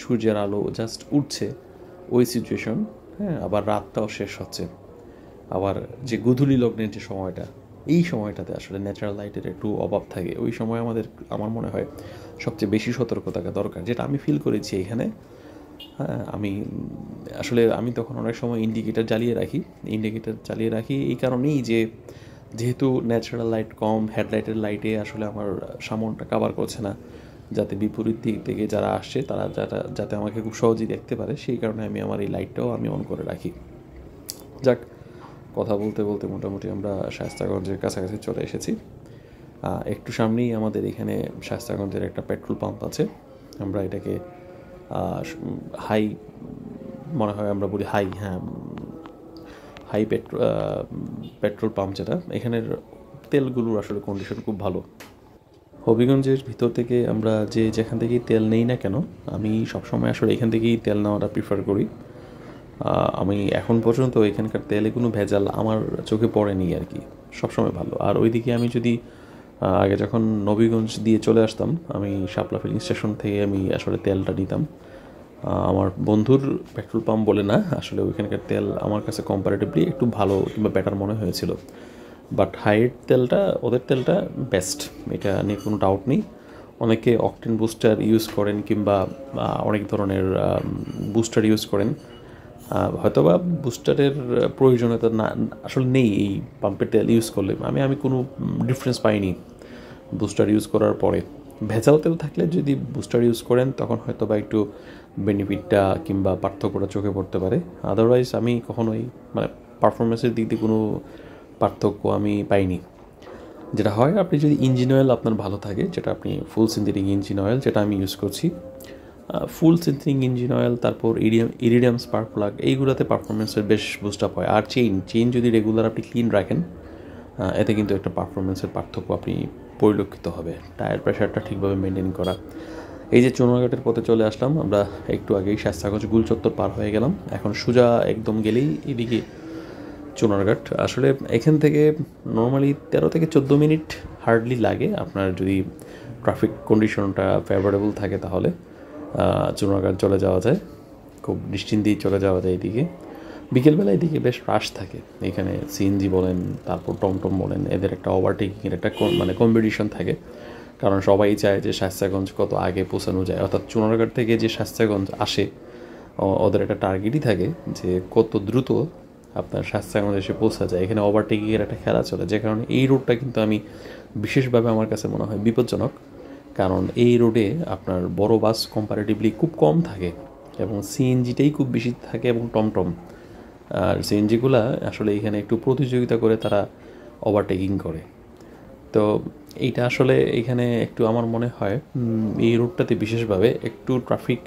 সূর্যের আলো জাস্ট উঠছে, ওই সিচুয়েশন, হ্যাঁ, আবার রাতটাও শেষ হচ্ছে, আবার যে গোধূলি লগ্নের যে সময়টা, এই সময়টাতে আসলে ন্যাচারাল লাইটের একটু অভাব থাকে। ওই সময় আমার মনে হয় সবচেয়ে বেশি সতর্ক থাকা দরকার, যেটা আমি ফিল করেছি এখানে। হ্যাঁ, আমি তখন অনেক সময় ইন্ডিকেটার জ্বালিয়ে রাখি এই কারণেই যে যেহেতু ন্যাচারাল লাইট কম, হেডলাইটের লাইটে আসলে আমার সামনটা কাভার করছে না, যাতে বিপরীত দিক থেকে যারা আসছে তারা যাতে আমাকে খুব সহজেই দেখতে পারে, সেই কারণে আমি আমার এই লাইটটাও আমি অন করে রাখি। যাক, কথা বলতে বলতে মোটামুটি আমরা শায়েস্তাগঞ্জের কাছাকাছি চলে এসেছি। একটু সামনেই আমাদের এখানে শায়েস্তাগঞ্জের একটা পেট্রোল পাম্প আছে। আমরা এটাকে হাই মনে হয় আমরা বলি হাই, হ্যাঁ, হাই পেট্রোল পাম্প, যেটা এখানের তেলগুলোর আসলে কন্ডিশন খুব ভালো। হবিগঞ্জের ভিতর থেকে আমরা যেখান থেকেই তেল নেই না কেন, আমি সবসময় আসলে এখান থেকেই তেল নেওয়াটা প্রিফার করি। আমি এখন পর্যন্ত এখানকার তেলে কোনো ভেজাল আমার চোখে পড়েনি আর কি, সবসময় ভালো। আর ওইদিকে আমি যদি আগে যখন নবীগঞ্জ দিয়ে চলে আসতাম, আমি শাপলা ফিলিং স্টেশন থেকে আমি আসলে তেলটা নিতাম। আমার বন্ধুর পেট্রোল পাম্প বলে না, আসলে ওইখানকার তেল আমার কাছে কম্পারেটিভলি একটু ভালো কিংবা বেটার মনে হয়েছিল। বাট ওদের তেলটা বেস্ট, এটা নিয়ে কোনো ডাউট নেই। অনেকে অকটেন বুস্টার ইউজ করেন কিংবা অনেক ধরনের বুস্টার ইউজ করেন, হয়তোবা বুস্টারের প্রয়োজনীয়তা না আসলে নেই এই পাম্পের তেল ইউজ করলে। আমি কোনো ডিফারেন্স পাইনি বুস্টার ইউজ করার পরে। ভেজাল তেল থাকলে যদি বুস্টার ইউজ করেন তখন হয়তো বা একটু বেনিফিটটা কিংবা পার্থক্যটা চোখে পড়তে পারে। আদারওয়াইজ আমি কখনোই পারফরমেন্সের দিক দিয়ে কোনো পার্থক্য আমি পাইনি। যেটা হয়, আপনি যদি ইঞ্জিন অয়েল আপনার ভালো থাকে, যেটা আপনি ফুল সিনথেটিক ইঞ্জিন অয়েল যেটা আমি ইউজ করছি, ফুল সিনথেটিক ইঞ্জিন অয়েল, তারপর ইরিডিয়াম স্পার্ক প্লাগ, এইগুলোতে পারফরমেন্সের বেশ বুস্ট আপ হয়। আর চেইন যদি রেগুলার আপনি ক্লিন রাখেন, এতে কিন্তু একটা পারফরমেন্সের পার্থক্য আপনি পরিলক্ষিত হবে। টায়ার প্রেশারটা ঠিকভাবে মেনটেন করা। এই যে চুনারঘাটের পথে চলে আসলাম আমরা, একটু আগেই শায়েস্তাগঞ্জ গুল চত্বর পার হয়ে গেলাম। এখন সোজা একদম গেলেই এদিকে চুনারঘাট। আসলে এখান থেকে নর্মালি 13 থেকে 14 মিনিট হার্ডলি লাগে, আপনার যদি ট্রাফিক কন্ডিশনটা ফেভারেবল থাকে তাহলে চুনারঘাট চলে যাওয়া যায়, খুব নিশ্চিন্তেই চলে যাওয়া যায় এদিকে। বিকেলবেলা এদিকে বেশ রাশ থাকে, এখানে সিএনজি বলেন, তারপর টমটম বলেন, এদের একটা ওভারটেকিংয়ের একটা কম্পিটিশন থাকে। কারণ সবাই চায় যে শায়েস্তাগঞ্জ কত আগে পৌঁছানো যায়, অর্থাৎ চুনারঘাট থেকে যে শায়েস্তাগঞ্জ আসে ওদের একটা টার্গেটই থাকে যে কত দ্রুত আপনার শায়েস্তাগঞ্জ এসে পৌঁছা যায়। এখানে ওভারটেকিংয়ের একটা খেলা চলে, যে কারণে এই রোডটা কিন্তু আমি বিশেষভাবে আমার কাছে মনে হয় বিপজ্জনক। কারণ এই রোডে আপনার বড় বাস কম্পারেটিভলি খুব কম থাকে এবং সিএনজিটাই খুব বেশি থাকে এবং টমটম। আর সিএনজিগুলা আসলে এখানে একটু প্রতিযোগিতা করে তারা ওভারটেকিং করে। তো এইটা আসলে এখানে একটু আমার মনে হয় এই রোডটাতে বিশেষভাবে একটু ট্রাফিক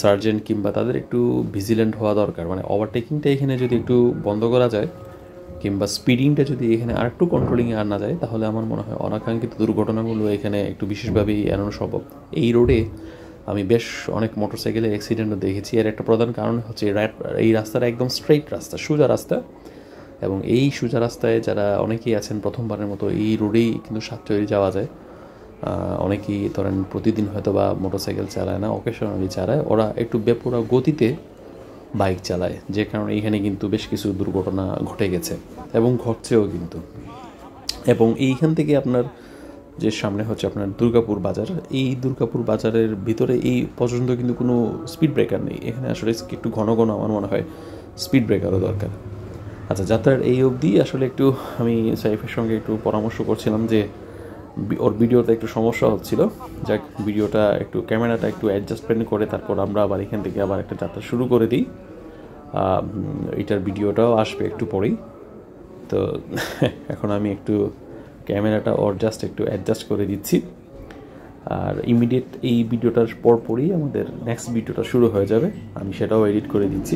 সার্জেন্ট কিংবা তাদের একটু ভিজিল্যান্ট হওয়া দরকার। ওভারটেকিংটা এখানে যদি একটু বন্ধ করা যায় কিংবা স্পিডিংটা যদি এখানে আর একটু কন্ট্রোলিংয়ে আনা যায়, তাহলে আমার মনে হয় অনাকাঙ্ক্ষিত দুর্ঘটনাগুলো এখানে একটু বিশেষভাবেই এড়ানো সম্ভব। এই রোডে আমি বেশ অনেক মোটরসাইকেলের অ্যাক্সিডেন্টও দেখেছি। এর একটা প্রধান কারণ হচ্ছে এই রাস্তাটা একদম স্ট্রেইট রাস্তা, সোজা রাস্তা, এবং এই সোজা রাস্তায় যারা অনেকেই আছেন প্রথমবারের মতো, এই রোডেই কিন্তু সাতচুরি যাওয়া যায়। অনেকেই ধরেন প্রতিদিন হয়তো বা মোটরসাইকেল চালায় না, অকেশনালি চালায়, ওরা একটু বেপরোয়া গতিতে বাইক চালায়, যে কারণে এখানে কিন্তু বেশ কিছু দুর্ঘটনা ঘটে গেছে এবং ঘটছেও কিন্তু। এবং এইখান থেকে আপনার যে সামনে হচ্ছে আপনার দুর্গাপুর বাজার, এই দুর্গাপুর বাজারের ভিতরে এই পর্যন্ত কিন্তু কোনো স্পিড ব্রেকার নেই। এখানে আসলে একটু ঘন ঘন আমার মনে হয় স্পিড ব্রেকারও দরকার। আচ্ছা, যাত্রার এই অবধি আসলে একটু আমি সাইফের সঙ্গে একটু পরামর্শ করছিলাম যে ওর ভিডিওতে একটু সমস্যা হচ্ছিল। যাক, ভিডিওটা একটু ক্যামেরাটা একটু অ্যাডজাস্টমেন্ট করে তারপর আমরা আবার এখান থেকে আবার একটা যাত্রা শুরু করে দিই। এটার ভিডিওটাও আসবে একটু পরেই। তো এখন আমি একটু ক্যামেরাটা ওর জাস্ট একটু অ্যাডজাস্ট করে দিচ্ছি, আর ইমিডিয়েট এই ভিডিওটার পরপরই আমাদের নেক্সট ভিডিওটা শুরু হয়ে যাবে, আমি সেটাও এডিট করে দিচ্ছি।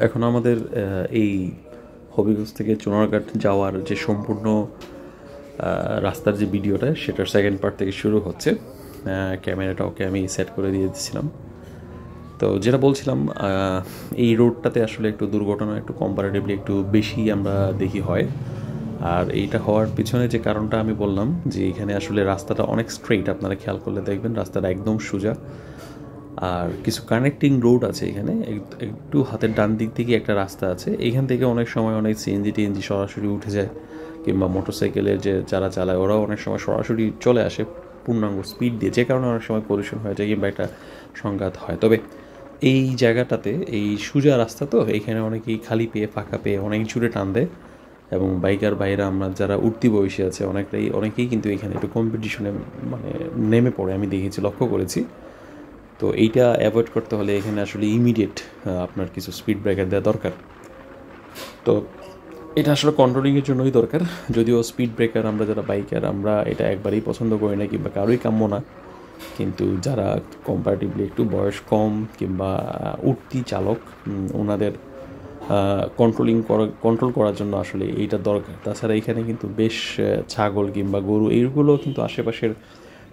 এখন আমাদের এই হবিগঞ্জ থেকে চুনারঘাট যাওয়ার যে সম্পূর্ণ রাস্তার যে ভিডিওটা, সেটার সেকেন্ড পার্ট থেকে শুরু হচ্ছে। ক্যামেরাটা ওকে আমি সেট করে দিয়ে দিচ্ছিলাম। তো যেটা বলছিলাম, এই রোডটাতে আসলে একটু দুর্ঘটনা একটু কম্পারেটিভলি একটু বেশি আমরা দেখি হয়। আর এইটা হওয়ার পিছনে যে কারণটা আমি বললাম যে এখানে আসলে রাস্তাটা অনেক স্ট্রেইট, আপনারা খেয়াল করলে দেখবেন রাস্তাটা একদম সোজা। আর কিছু কানেক্টিং রোড আছে এখানে, একটু হাতের ডান দিক থেকে একটা রাস্তা আছে, এইখান থেকে অনেক সময় অনেক সিএনজি টিএনজি সরাসরি উঠে যায়, কিংবা মোটরসাইকেলের যে যারা চালায় ওরাও অনেক সময় সরাসরি চলে আসে পূর্ণাঙ্গ স্পিড দিয়ে, যে কারণে অনেক সময় পলিউশন হয়ে যায় কিংবা একটা সংঘাত হয়। তবে এই জায়গাটাতে এই সোজা রাস্তা তো, এইখানে অনেকেই খালি পেয়ে ফাঁকা পেয়ে অনেক জুড়ে টান দেয়, এবং বাইকার বাইরে আমরা যারা উঠতি বয়সী আছে অনেকেই কিন্তু এখানে একটু কম্পিটিশনে মানে নেমে পড়ে, আমি দেখেছি, লক্ষ্য করেছি। তো এইটা অ্যাভয়েড করতে হলে এখানে আসলে ইমিডিয়েট আপনার কিছু স্পিড ব্রেকার দেওয়া দরকার। তো এটা আসলে কন্ট্রোলিংয়ের জন্যই দরকার, যদিও স্পিড ব্রেকার আমরা যারা বাইকার আমরা এটা একবারেই পছন্দ করি না কিংবা কারোই কাম্য না, কিন্তু যারা কম্পারেটিভলি একটু বয়স কম কিংবা উঠতি চালক ওনাদের কন্ট্রোল করার জন্য আসলে এইটা দরকার। তাছাড়া এখানে কিন্তু বেশ ছাগল কিংবা গরু এইগুলো কিন্তু আশেপাশের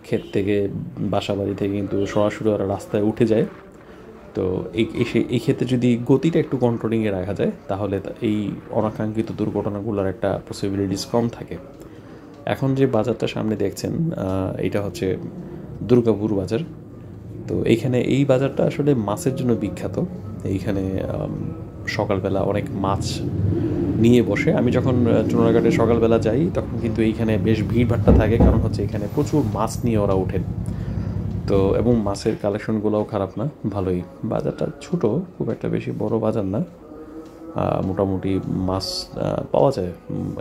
ক্ষেত থেকে বাসাবাড়ি থেকে কিন্তু সরাসরি ওরা রাস্তায় উঠে যায়। তো এই ক্ষেত্রে যদি গতিটা একটু কন্ট্রোলিংয়ে রাখা যায় তাহলে এই অনাকাঙ্ক্ষিত দুর্ঘটনাগুলোর একটা পসিবিলিটিস কম থাকে। এখন যে বাজারটা সামনে দেখছেন এটা হচ্ছে দুর্গাপুর বাজার। তো এইখানে এই বাজারটা আসলে মাছের জন্য বিখ্যাত। এইখানে সকালবেলা অনেক মাছ নিয়ে বসে। আমি যখন চুনারঘাটে সকালবেলা যাই তখন কিন্তু এইখানে বেশ ভিড়ভাট্টা থাকে, কারণ হচ্ছে এখানে প্রচুর মাছ নিয়ে ওরা ওঠেন। তো এবং মাছের কালেকশনগুলোও খারাপ না, ভালোই। বাজারটা ছোট, খুব একটা বেশি বড় বাজার না, মোটামুটি মাছ পাওয়া যায়,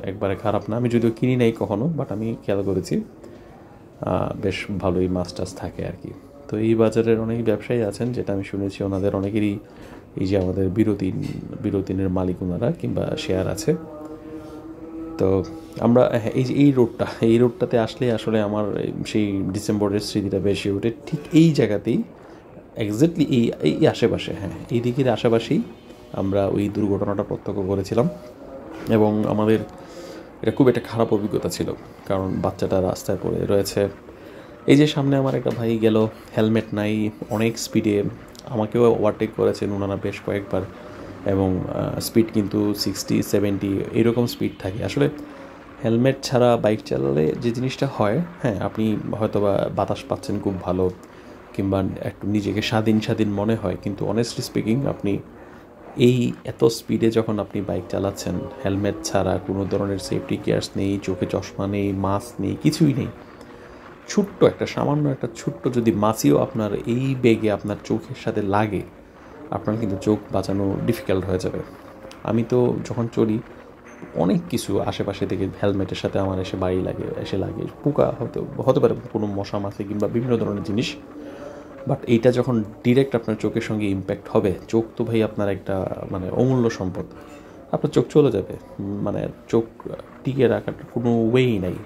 একবারে খারাপ না। আমি যদিও কিনি নাই কখনো, বাট আমি খেয়াল করেছি বেশ ভালোই মাছ টাছ থাকে আর কি। তো এই বাজারের অনেক ব্যবসায়ী আছেন, যেটা আমি শুনেছি ওনাদের অনেকেরই এই যে আমাদের বিরতিনের মালিক ওনারা কিংবা শেয়ার আছে। তো আমরা এই রোডটাতে আসলে আসলে আমার সেই ডিসেম্বরের স্মৃতিটা বেশি ওঠে। ঠিক এই জায়গাতেই এক্স্যাক্টলি এই আশেপাশে, এই দিকের আশেপাশেই আমরা ওই দুর্ঘটনাটা প্রত্যক্ষ করেছিলাম, এবং আমাদের এটা খুব একটা খারাপ অভিজ্ঞতা ছিল, কারণ বাচ্চাটা রাস্তায় পড়ে রয়েছে। এই যে সামনে আমার একটা ভাই গেল, হেলমেট নাই, অনেক স্পিডে, আমাকেও ওভারটেক করেছেন ওনারা বেশ কয়েকবার, এবং স্পিড কিন্তু 60-70 এরকম স্পিড থাকে। আসলে হেলমেট ছাড়া বাইক চালালে যে জিনিসটা হয়, আপনি হয়তো বা বাতাস পাচ্ছেন খুব ভালো, কিংবা একটু নিজেকে স্বাধীন মনে হয়, কিন্তু অনেস্টলি স্পিকিং আপনি এই এত স্পিডে যখন আপনি বাইক চালাচ্ছেন, হেলমেট ছাড়া কোনো ধরনের সেফটি গিয়ার্স নেই, চোখে চশমা নেই, মাস্ক নেই, কিছুই নেই, সামান্য একটা ছোট্ট যদি মাছিও আপনার এই বেগে আপনার চোখের সাথে লাগে, আপনার কিন্তু চোখ বাঁচানো ডিফিকাল্ট হয়ে যাবে। আমি তো যখন চলি অনেক কিছু আশেপাশে থেকে হেলমেটের সাথে আমার এসে লাগে পোকা হতে পারে, কোনো মশা মাছি কিংবা বিভিন্ন ধরনের জিনিস। বাট এইটা যখন ডিরেক্ট আপনার চোখের সঙ্গে ইম্প্যাক্ট হবে, চোখ তো ভাই আপনার একটা মানে অমূল্য সম্পদ, আপনার চোখ চলে যাবে, মানে চোখ টিকে রাখার কোনো ওয়েই নাই।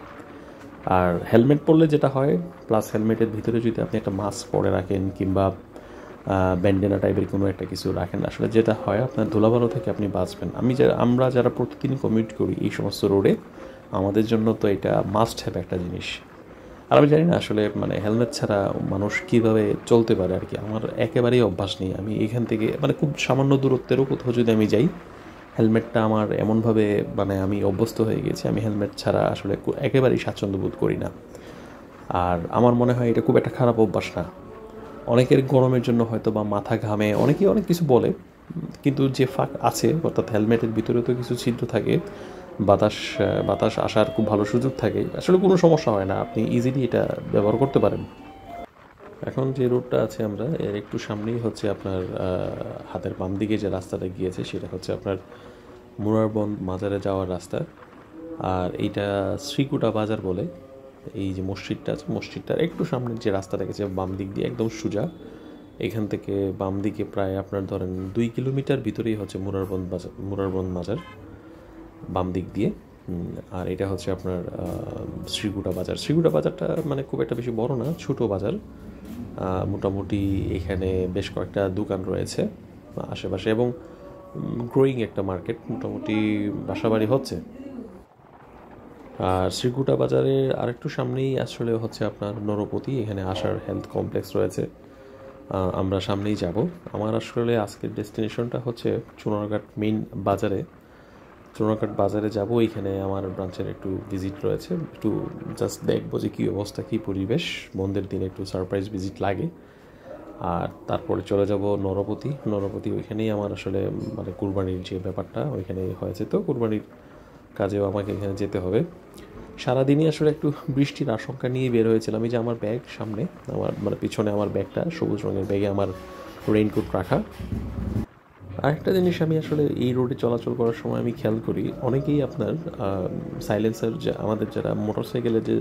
আর হেলমেট পরলে যেটা হয়, প্লাস হেলমেটের ভিতরে যদি আপনি একটা মাস্ক পরে রাখেন কিংবা ব্যান্ডেনা টাইপের কোনো একটা কিছু রাখেন, আসলে যেটা হয় আপনার ধুলাবালো থেকে আপনি বাঁচবেন। আমরা যারা প্রতিদিন কমিউট করি এই সমস্ত রোডে, আমাদের জন্য তো এটা মাস্ট হ্যাভ একটা জিনিস। আর আমি জানি না আসলে মানে হেলমেট ছাড়া মানুষ কীভাবে চলতে পারে আর কি। আমার একেবারেই অভ্যাস নেই। আমি এখান থেকে মানে খুব সামান্য দূরত্বেরও কোথাও যদি আমি যাই, হেলমেটটা আমার এমনভাবে মানে আমি অভ্যস্ত হয়ে গেছি, আমি হেলমেট ছাড়া আসলে একেবারেই স্বাচ্ছন্দ্য বোধ করি না। আর আমার মনে হয় এটা খুব একটা খারাপ অভ্যাস না। অনেকের গরমের জন্য হয়তো বা মাথা ঘামে, অনেকেই অনেক কিছু বলে, কিন্তু যে ফাঁক আছে, অর্থাৎ হেলমেটের ভিতরে তো কিছু ছিদ্র থাকে, বাতাস আসার খুব ভালো সুযোগ থাকে, আসলে কোনো সমস্যা হয় না, আপনি ইজিলি এটা ব্যবহার করতে পারেন। এখন যে রোডটা আছে আমরা এর একটু সামনেই হচ্ছে আপনার হাতের বাম দিকে যে রাস্তাটা গিয়েছে সেটা হচ্ছে আপনার মুরারবন্দ মাজারে যাওয়ার রাস্তা। আর এইটা শ্রীকুটা বাজার বলে। এই যে মসজিদটা আছে, মসজিদটার একটু সামনের যে রাস্তাটা গেছে বাম দিক দিয়ে একদম সোজা, এখান থেকে বাম দিকে প্রায় আপনার ধরেন 2 কিলোমিটার ভিতরেই হচ্ছে মুরারবন্দ মাজার বাম দিক দিয়ে। আর এটা হচ্ছে আপনার শ্রীকুটা বাজারটা মানে খুব একটা বেশি বড় না, ছোট বাজার। মোটামুটি এখানে বেশ কয়েকটা দোকান রয়েছে আশেপাশে, এবং গ্রোয়িং একটা মার্কেট, মোটামুটি বাসাবাড়ি হচ্ছে। আর শ্রীকুটা বাজারের আরেকটু সামনেই আসলে হচ্ছে আপনার নরপতি, এখানে আশার হেলথ কমপ্লেক্স রয়েছে, আমরা সামনেই যাব। আমার আসলে আজকের ডেস্টিনেশনটা হচ্ছে চুনারঘাট মেইন বাজারে। চুনারঘাট বাজারে যাব, এইখানে আমার ব্রাঞ্চের একটু ভিজিট রয়েছে, একটু জাস্ট দেখবো যে কী অবস্থা, কী পরিবেশ। বন্ধের দিনে একটু সারপ্রাইজ ভিজিট লাগে। আর তারপরে চলে যাব নরপতি ওইখানেই আমার আসলে মানে কুরবানির যে ব্যাপারটা ওইখানে হয়েছে, তো কুরবানির কাজেও আমাকে এখানে যেতে হবে। সারাদিনই আসলে একটু বৃষ্টির আশঙ্কা নিয়ে বের হয়েছিলাম। এই যে আমার ব্যাগ সামনে, আমার মানে পিছনে আমার ব্যাগটা সবুজ রঙের ব্যাগে আমার রেইনকোট রাখা। আরেকটা জিনিস আমি আসলে এই রোডে চলাচল করার সময় আমি খেয়াল করি, অনেকেই আপনার সাইলেন্সার, যে আমাদের যারা মোটর সাইকেলের যে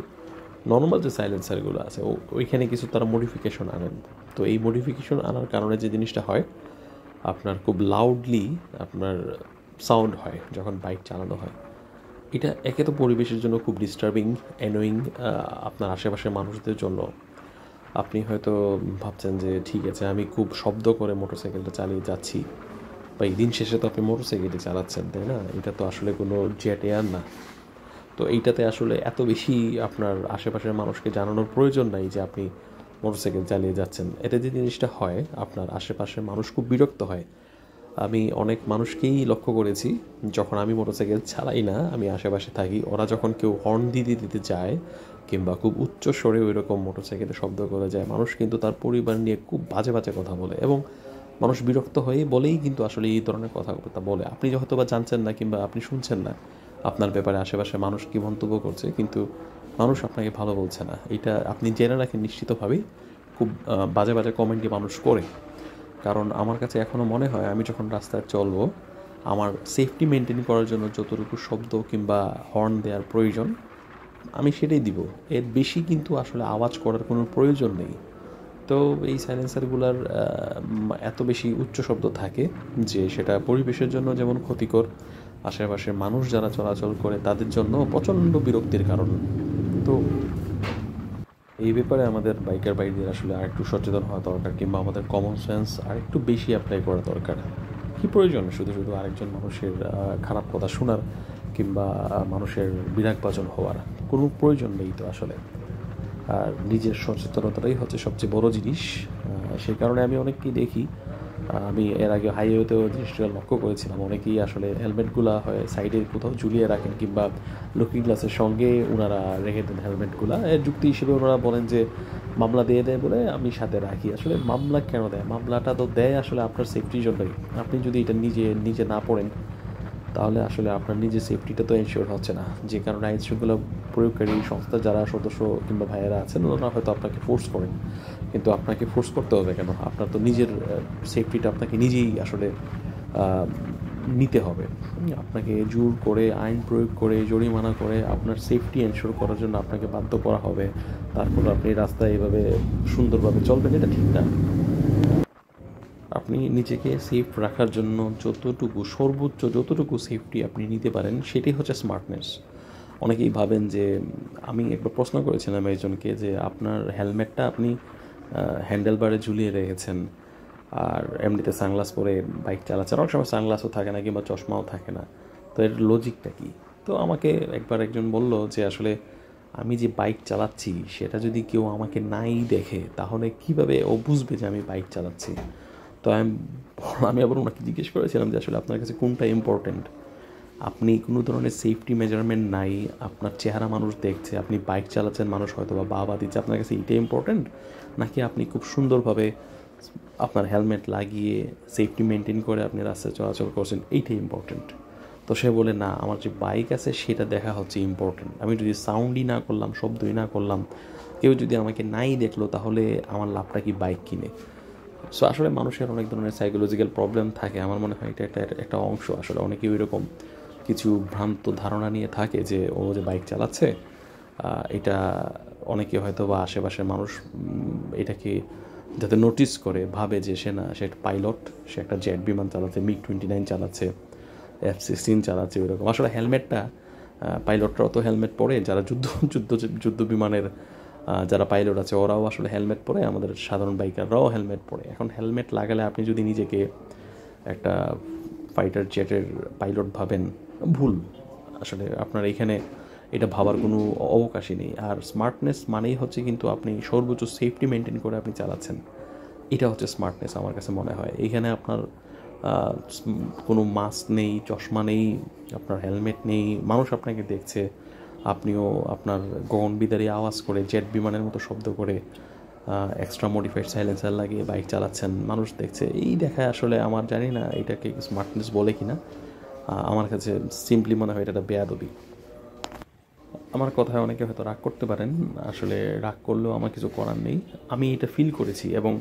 নর্মাল যে সাইলেন্সারগুলো আছে ওইখানে কিছু তারা মডিফিকেশন আনেন। তো এই মডিফিকেশন আনার কারণে যে জিনিসটা হয়, আপনার খুব লাউডলি আপনার সাউন্ড হয় যখন বাইক চালানো হয়। এটা একে তো পরিবেশের জন্য খুব ডিস্টার্বিং, অ্যানোয়িং, আপনার আশেপাশের মানুষদের জন্য। আপনি হয়তো ভাবছেন যে ঠিক আছে আমি খুব শব্দ করে মোটরসাইকেলটা চালিয়ে যাচ্ছি, বা এই দিন শেষে তো আপনি মোটরসাইকেলটি চালাচ্ছেন, তাই না? এটা তো আসলে কোনো জেট এয়ার না। তো এইটাতে আসলে এত বেশি আপনার আশেপাশের মানুষকে জানানোর প্রয়োজন নাই যে আপনি মোটরসাইকেল চালিয়ে যাচ্ছেন। এতে যে জিনিসটা হয়, আপনার আশেপাশের মানুষ খুব বিরক্ত হয়। আমি অনেক মানুষকেই লক্ষ্য করেছি, যখন আমি মোটরসাইকেল চালাই না, আমি আশেপাশে থাকি, ওরা যখন কেউ হর্ন দিতে দিতে যায় কিংবা খুব উচ্চ স্বরে ওই রকম মোটরসাইকেলে শব্দ করে যায়, মানুষ কিন্তু তার পরিবার নিয়ে খুব বাজে বাজে কথা বলে, এবং মানুষ বিরক্ত হয়ে বলেই কিন্তু আসলে এই ধরনের কথাবার্তা বলে। আপনি হয়তো বা জানছেন না কিংবা আপনি শুনছেন না আপনার ব্যাপারে আশেপাশে মানুষ কী মন্তব্য করছে, কিন্তু মানুষ আপনাকে ভালো বলছে না, এটা আপনি জেনে রাখেন নিশ্চিতভাবেই। খুব বাজে বাজে কমেন্টই মানুষ করে। কারণ আমার কাছে এখনও মনে হয় আমি যখন রাস্তায় চলবো, আমার সেফটি মেনটেন করার জন্য যতটুকু শব্দ কিংবা হর্ন দেওয়ার প্রয়োজন আমি সেটাই দিব। এর বেশি কিন্তু আসলে আওয়াজ করার কোনো প্রয়োজন নেই। তো এই সাইলেন্সারগুলোর এত বেশি উচ্চ শব্দ থাকে যে সেটা পরিবেশের জন্য যেমন ক্ষতিকর, আশেপাশের মানুষ যারা চলাচল করে তাদের জন্য প্রচণ্ড বিরক্তির কারণ। তো এই ব্যাপারে আমাদের বাইকার ভাইদের আসলে আরেকটু সচেতন হওয়া দরকার, কিংবা আমাদের কমন সেন্স আরেকটু বেশি অ্যাপ্লাই করা দরকার। কী প্রয়োজন শুধু শুধু আরেকজন মানুষের খারাপ কথা শোনার কিংবা মানুষের বিরাগভাজন হওয়ার? কোনো প্রয়োজন নেই তো আসলে। আর নিজের সচেতনতাটাই হচ্ছে সবচেয়ে বড় জিনিস। সেই কারণে আমি অনেককেই দেখি, আমি এর আগে হাইওয়েতেও জিনিসটা লক্ষ্য করেছিলাম, অনেকেই আসলে হেলমেটগুলো হয় সাইডে কোথাও ঝুলিয়ে রাখেন কিংবা লুকিং গ্লাসের সঙ্গে ওনারা রেখে দেন হেলমেটগুলো। এর যুক্তি হিসেবে ওনারা বলেন যে মামলা দিয়ে দেয় বলে আমি সাথে রাখি। আসলে মামলা কেন দেয়? মামলাটা তো দেয় আসলে আপনার সেফটির জন্যই। আপনি যদি এটা নিজে না পড়েন তাহলে আসলে আপনার নিজের সেফটিটা তো এনশিওর হচ্ছে না। যে কারণে আইন শৃঙ্খলা প্রয়োগকারী সংস্থার যারা সদস্য কিংবা ভাইয়েরা আছেন ওনারা হয়তো আপনাকে ফোর্স করেন, কিন্তু আপনাকে ফোর্স করতে হবে কেন? আপনার তো নিজের সেফটিটা আপনাকে নিজেই আসলে নিতে হবে। আপনাকে জোর করে আইন প্রয়োগ করে জরিমানা করে আপনার সেফটি এনশিওর করার জন্য আপনাকে বাধ্য করা হবে, তারপর আপনি রাস্তায় এভাবে সুন্দরভাবে চলবেন, এটা ঠিক না। আপনি নিজেকে সেফ রাখার জন্য সর্বোচ্চ যতটুকু সেফটি আপনি নিতে পারেন সেটাই হচ্ছে স্মার্টনেস। অনেকেই ভাবেন যে, আমি একবার প্রশ্ন করেছিলাম একজনকে যে আপনার হেলমেটটা আপনি হ্যান্ডেল বারে ঝুলিয়ে রেখেছেন আর এমনিতে সানগ্লাস পরে বাইক চালাচ্ছেন, অনেক সময় সানগ্লাসও থাকে না কিংবা চশমাও থাকে না, তো এর লজিকটা কী? তো আমাকে একবার একজন বলল যে আসলে আমি যে বাইক চালাচ্ছি সেটা যদি কেউ আমাকে নাই দেখে তাহলে কীভাবে ও বুঝবে যে আমি বাইক চালাচ্ছি? তো আমি আবার ওনাকে জিজ্ঞেস করেছিলাম যে আসলে আপনার কাছে কোনটা ইম্পর্ট্যান্ট? আপনি কোনো ধরনের সেফটি মেজারমেন্ট নাই, আপনার চেহারা মানুষ দেখছে, আপনি বাইক চালাচ্ছেন, মানুষ হয়তো বা বাবা দিচ্ছে, আপনার কাছে এইটা ইম্পর্ট্যান্ট, নাকি আপনি খুব সুন্দরভাবে আপনার হেলমেট লাগিয়ে সেফটি মেনটেন করে আপনি রাস্তায় চলাচল করছেন, এইটাই ইম্পর্ট্যান্ট? তো সে বলে না, আমার যে বাইক আছে সেটা দেখা হচ্ছে ইম্পর্ট্যান্ট। আমি যদি সাউন্ডই না করলাম, শব্দই না করলাম, কেউ যদি আমাকে নাই দেখলো, তাহলে আমার লাভটা কি বাইক কিনে? সো আসলে মানুষের অনেক ধরনের সাইকোলজিক্যাল প্রবলেম থাকে। আমার মনে হয় এটা একটা অংশ। আসলে অনেকেই ওইরকম কিছু ভ্রান্ত ধারণা নিয়ে থাকে যে ও যে বাইক চালাচ্ছে এটা অনেকে হয়তো বা আশেপাশের মানুষ এটাকে যাতে নোটিস করে ভাবে যে সে একটা পাইলট, সে একটা জেট বিমান চালাচ্ছে, MiG-29 চালাচ্ছে, F-16 চালাচ্ছে, ওইরকম। আসলে হেলমেটটা পাইলটরাও তো হেলমেট পরে, যারা যুদ্ধ বিমানের যারা পাইলট আছে ওরাও আসলে হেলমেট পরে, আমাদের সাধারণ বাইকাররাও হেলমেট পরে। এখন হেলমেট লাগালে আপনি যদি নিজেকে একটা ফাইটার জেটের পাইলট ভাবেন, ভুল। আসলে আপনার এখানে এটা ভাবার কোনো অবকাশই নেই। আর স্মার্টনেস মানেই হচ্ছে কিন্তু আপনি সর্বোচ্চ সেফটি মেনটেন করে আপনি চালাচ্ছেন, এটা হচ্ছে স্মার্টনেস আমার কাছে মনে হয়। এইখানে আপনার কোনো মাস্ক নেই, চশমা নেই, আপনার হেলমেট নেই, মানুষ আপনাকে দেখছে, আপনিও আপনার গগনবিদারী আওয়াজ করে জেট বিমানের মতো শব্দ করে এক্সট্রা মডিফাইড সাইলেন্সার লাগিয়ে বাইক চালাচ্ছেন, মানুষ দেখছে। এই দেখায় আসলে আমার জানি না এটাকে স্মার্টনেস বলে কি না, আমার কাছে সিম্পলি মনে হয় এটা একটা বেয়াদবি। আমার কথায় অনেকে হয়তো রাগ করতে পারেন, আসলে রাগ করলেও আমার কিছু করার নেই। আমি এটা ফিল করেছি এবং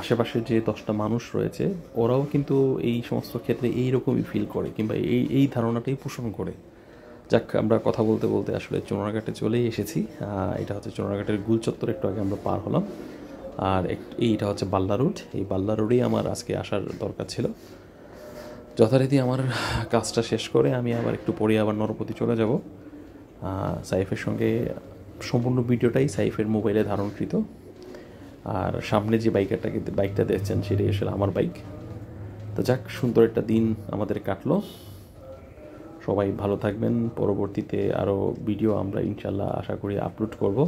আশেপাশে যে 10টা মানুষ রয়েছে ওরাও কিন্তু এই সমস্ত ক্ষেত্রে এইরকমই ফিল করে, কিংবা এই ধারণাটাই পোষণ করে। যাক, আমরা কথা বলতে বলতে আসলে চুনারঘাটে চলেই এসেছি। এটা হচ্ছে চুনারঘাটের গুলচত্বর, একটু আগে আমরা পার হলাম। আর এইটা হচ্ছে বাল্লা রোড। এই বাল্লা রোডেই আমার আজকে আসার দরকার ছিল। যথারীতি আমার কাজটা শেষ করে আমি আবার একটু পরে আবার নরপতি চলে যাব। সাইফের সঙ্গে সম্পূর্ণ ভিডিওটাই সাইফের মোবাইলে ধারণকৃত। আর সামনে যে বাইকটা দেখছেন সেটাই আসলে আমার বাইক। তো যাক, সুন্দর একটা দিন আমাদের কাটলো। সবাই ভালো থাকবেন। পরবর্তীতে আরও ভিডিও আমরা ইনশাল্লাহ আশা করি আপলোড করব।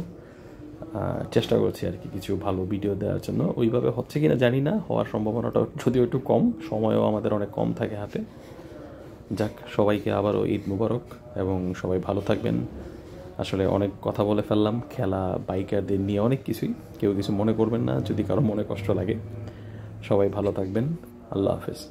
চেষ্টা করছি আর কি কিছু ভালো ভিডিও দেওয়ার জন্য। ওইভাবে হচ্ছে কি না জানি না, হওয়ার সম্ভাবনাটা যদিও একটু কম, সময়ও আমাদের অনেক কম থাকে হাতে। যাক, সবাইকে আবারও ঈদ মুবারক এবং সবাই ভালো থাকবেন। আসলে অনেক কথা বলে ফেললাম, খেলা, বাইকারদের নিয়ে অনেক কিছুই। কেউ কিছু মনে করবেন না যদি কারো মনে কষ্ট লাগে। সবাই ভালো থাকবেন। আল্লাহ হাফেজ।